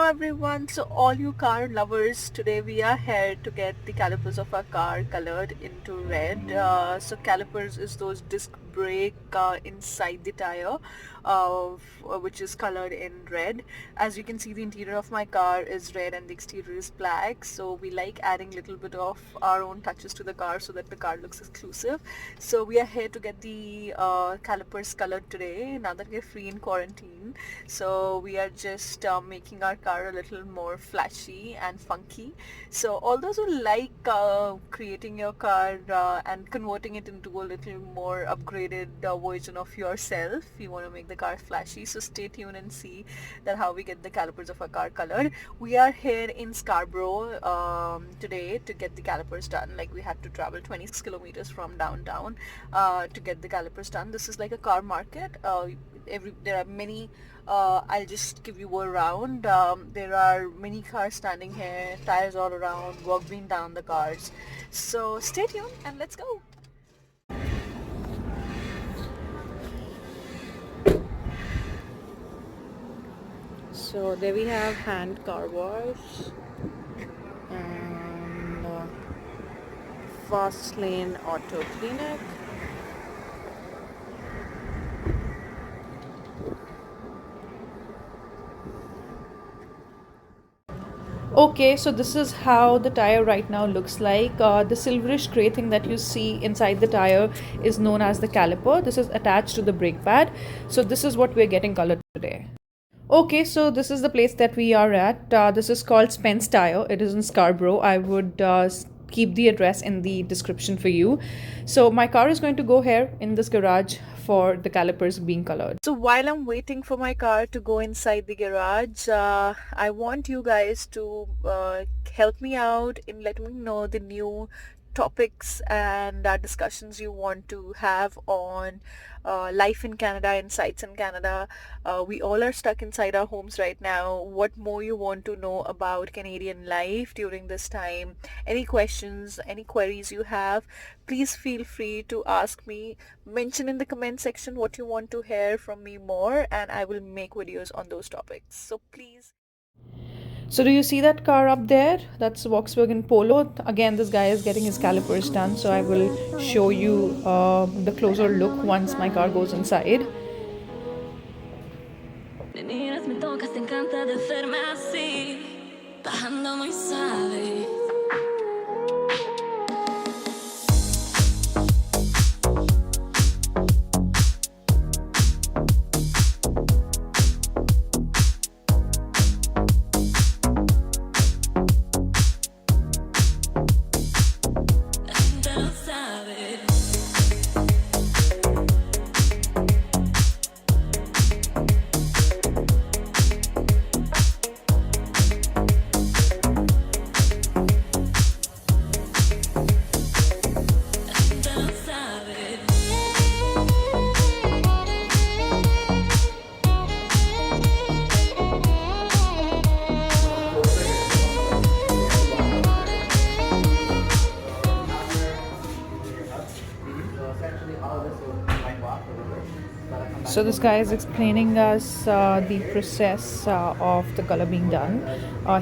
everyone, so all you car lovers, today we are here to get the calipers of our car colored into red. So calipers is those disc brake inside the tire, which is colored in red. As you can see, the interior of my car is red and the exterior is black, so we like adding little bit of our own touches to the car so that the car looks exclusive. So we are here to get the calipers colored today now that we're free in quarantine. So we are just making our car a little more flashy and funky. So all those who like creating your car and converting it into a little more upgraded version of yourself, you want to make the car flashy, so stay tuned and see that how we get the calipers of our car colored. We are here in Scarborough today to get the calipers done. Like, we had to travel 26 kilometers from downtown to get the calipers done. This is like a car market. There are many, I'll just give you a round. There are many cars standing here, tires all around, work being done on the cars. So stay tuned and let's go. So there we have hand car wash and fast lane auto clinic. Okay, so this is how the tire right now looks like. The silverish gray thing that you see inside the tire is known as the caliper. This is attached to the brake pad. So this is what we're getting colored today. Okay, so this is the place that we are at. This is called Spence Tire. It is in Scarborough. I would keep the address in the description for you. So my car is going to go here in this garage for the calipers being colored. So while I'm waiting for my car to go inside the garage, I want you guys to help me out in letting me know the new topics and discussions you want to have on life in Canada, insights in Canada. We all are stuck inside our homes right now. What more you want to know about Canadian life during this time? Any questions, any queries you have, please feel free to ask me. Mention in the comment section what you want to hear from me more, and I will make videos on those topics. So please. So do you see that car up there? That's a Volkswagen Polo. Again, this guy is getting his calipers done, so I will show you the closer look once my car goes inside. Me tocas, te encanta de hacerme así, bajando muy suave. So this guy is explaining us the process of the color being done.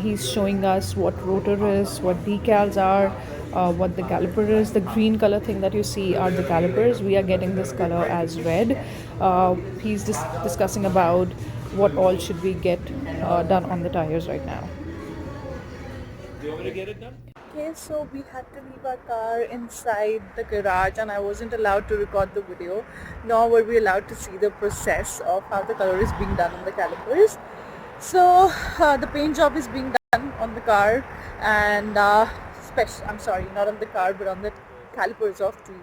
He's showing us what rotor is, what decals are, what the caliper is. The green color thing that you see are the calipers. We are getting this color as red. He's discussing about what all should we get done on the tires right now. Do you want me to get it done? Okay, so we had to leave our car inside the garage and I wasn't allowed to record the video, nor were we allowed to see the process of how the color is being done on the calipers. So the paint job is being done on the car, and I'm sorry, not on the car but on the calipers of the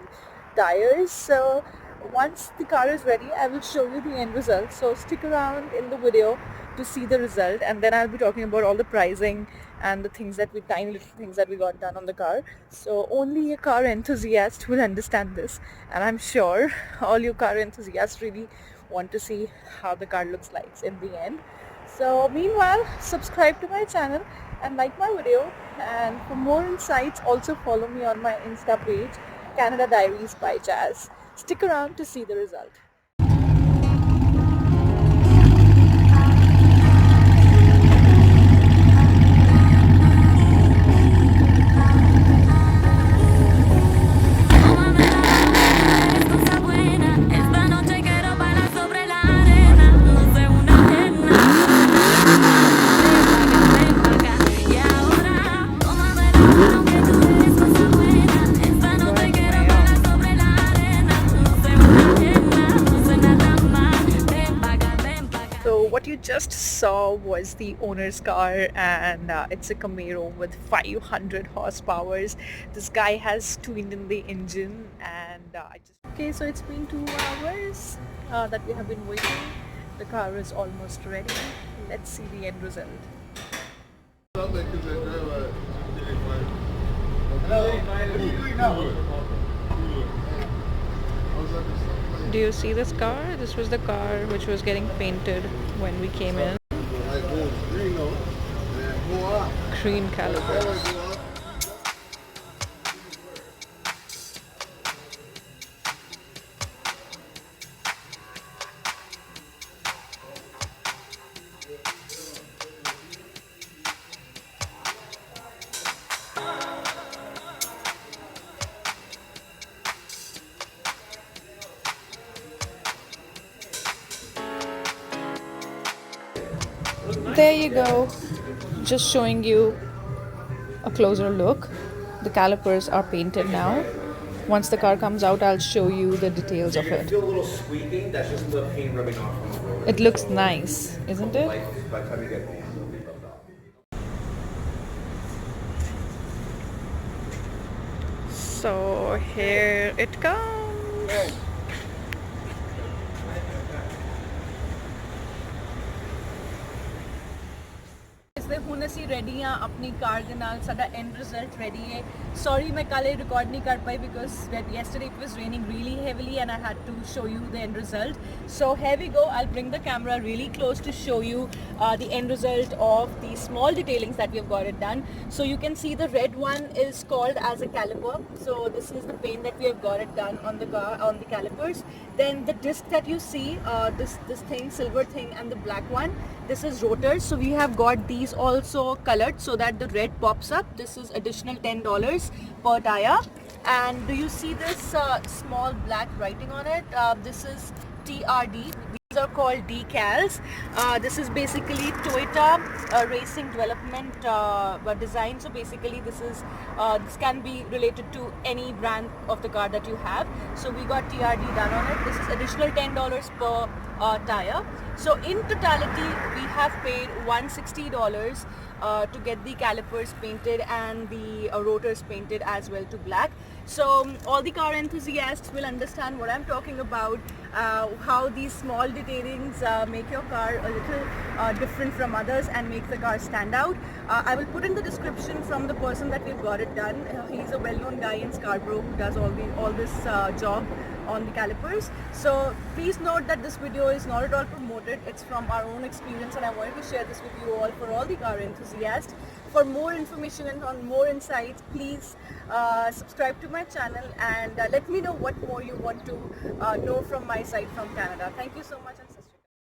tires. So once the car is ready, I will show you the end result. So stick around in the video to see the result, and then I'll be talking about all the pricing and the tiny little things that we got done on the car. So only a car enthusiast will understand this, and I'm sure all you car enthusiasts really want to see how the car looks like in the end. So meanwhile, subscribe to my channel and like my video, and for more insights also follow me on my Insta page, Canada Diaries by Jazz. Stick around to see the result. was the owner's car, and it's a Camaro with 500 horsepowers. This guy has tuned in the engine, and I just okay. So it's been 2 hours that we have been waiting. The car is almost ready. Let's see the end result. Do you see this car? This was the car which was getting painted when we came in. Green calipers. There you go. Just showing you a closer look. The calipers are painted now. Once the car comes out, I'll show you the details of it. Feel a little squeaking. That's just the paint rubbing off on the road. It looks nice, isn't it? By the time you get home, it'll be rubbed off. So here it comes. ਹੁਣ ਅਸੀਂ ready ਆ ਆਪਣੀ ਕਾਰ ਦੇ ਨਾਲ ਸਾਡਾ end result ready ਹੈ sorry ਮੈਂ ਕੱਲ੍ਹ ਇਹ ਰਿਕਾਰਡ ਨਹੀਂ ਕਰ ਪਾਈ because yesterday it was raining really heavily and I had to show you the end result. So here we go. I'll bring the camera really close to show you the end result of the small detailings that we have got it done. So you can see the red one is called as a caliper. So this is the paint that we have got it done on the car, on the calipers. Then the disc that you see, this thing, silver thing, and the black one, this is rotors. So we have got these also colored so that the red pops up. This is additional $10 per tire. And do you see this small black writing on it? This is TRD. These are called decals. This is basically Toyota Racing Development design. So basically this can be related to any brand of the car that you have. So we got TRD done on it. This is additional $10 per tire. So in totality we have paid $160 to get the calipers painted and the rotors painted as well to black. So all the car enthusiasts will understand what I'm talking about, how these small detailings make your car a little different from others and make the car stand out. I will put in the description from the person that we've got it done. He's a well-known guy in Scarborough who does all this job on the calipers. So please note that this video is not at all promoted. It's from our own experience and I wanted to share this with you all for all the car enthusiasts. For more information and on more insights, please subscribe to my channel and let me know what more you want to know from my side from Canada. Thank you so much.